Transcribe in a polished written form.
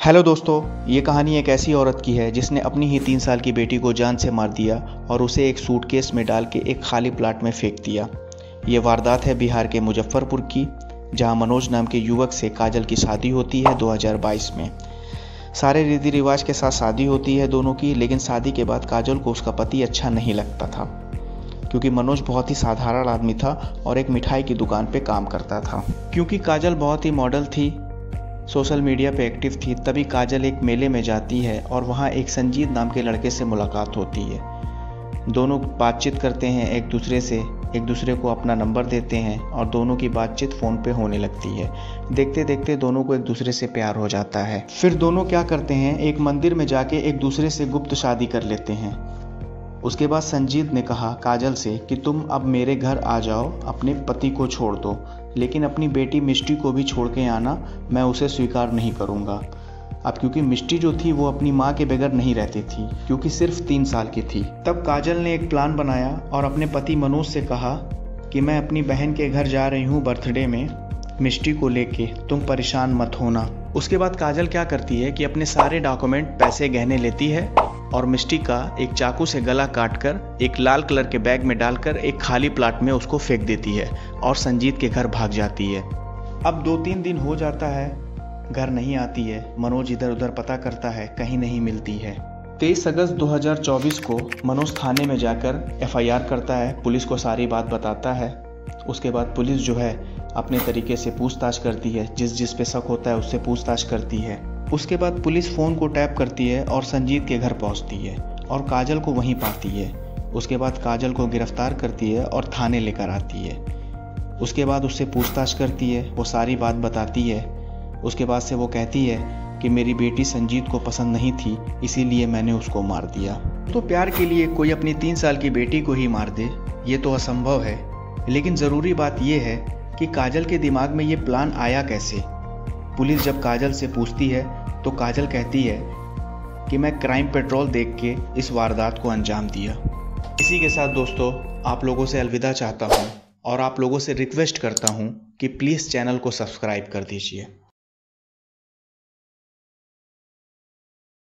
Hello दोस्तों, ये कहानी एक ऐसी औरत की है जिसने अपनी ही 3 साल की बेटी को जान से मार दिया और उसे एक सूटकेस में डाल के एक खाली प्लाट में फेंक दिया। ये वारदात है बिहार के मुजफ्फरपुर की, जहां मनोज नाम के युवक से काजल की शादी होती है 2022 में। सारे रीति रिवाज के साथ शादी होती है दोनों की, लेकिन शादी के बाद काजल को उसका पति अच्छा नहीं लगता था, क्योंकि मनोज बहुत ही साधारण आदमी था और एक मिठाई की दुकान पे काम करता था। क्योंकि काजल बहुत ही मॉडल थी, सोशल मीडिया पे एक्टिव थी, तभी काजल एक मेले में जाती है और वहाँ एक संजीत नाम के लड़के से मुलाकात होती है। दोनों बातचीत करते हैं एक दूसरे को अपना नंबर देते हैं और दोनों की बातचीत फ़ोन पे होने लगती है। देखते देखते दोनों को एक दूसरे से प्यार हो जाता है। फिर दोनों क्या करते हैं, एक मंदिर में जाके एक दूसरे से गुप्त शादी कर लेते हैं। उसके बाद संजीत ने कहा काजल से कि तुम अब मेरे घर आ जाओ, अपने पति को छोड़ दो, लेकिन अपनी बेटी मिष्टी को भी छोड़ के आना, मैं उसे स्वीकार नहीं करूँगा। अब क्योंकि मिष्टी जो थी वो अपनी माँ के बगैर नहीं रहती थी, क्योंकि सिर्फ 3 साल की थी। तब काजल ने एक प्लान बनाया और अपने पति मनोज से कहा कि मैं अपनी बहन के घर जा रही हूँ बर्थडे में मिष्टी को लेके, तुम परेशान मत होना। उसके बाद काजल क्या करती है कि अपने सारे डॉक्यूमेंट, पैसे, गहने लेती है और मिष्टी का एक चाकू से गला काटकर एक लाल कलर के बैग में डालकर एक खाली प्लाट में उसको फेंक देती है और संजीत के घर भाग जाती है। अब 2-3 दिन हो जाता है, घर नहीं आती है। मनोज इधर उधर पता करता है, कहीं नहीं मिलती है। 23 अगस्त 2024 को मनोज थाने में जाकर FIR करता है, पुलिस को सारी बात बताता है। उसके बाद पुलिस जो है अपने तरीके से पूछताछ करती है, जिस पे शक होता है उससे पूछताछ करती है। उसके बाद पुलिस फ़ोन को टैप करती है और संजीत के घर पहुंचती है और काजल को वहीं पाती है। उसके बाद काजल को गिरफ्तार करती है और थाने लेकर आती है। उसके बाद उससे पूछताछ करती है, वो सारी बात बताती है। उसके बाद से वो कहती है कि मेरी बेटी संजीत को पसंद नहीं थी, इसीलिए मैंने उसको मार दिया। तो प्यार के लिए कोई अपनी 3 साल की बेटी को ही मार दे, ये तो असंभव है। लेकिन ज़रूरी बात यह है कि काजल के दिमाग में ये प्लान आया कैसे। पुलिस जब काजल से पूछती है तो काजल कहती है कि मैं क्राइम पेट्रोल देख के इस वारदात को अंजाम दिया। इसी के साथ दोस्तों, आप लोगों से अलविदा चाहता हूँ और आप लोगों से रिक्वेस्ट करता हूँ कि प्लीज़ चैनल को सब्सक्राइब कर दीजिए।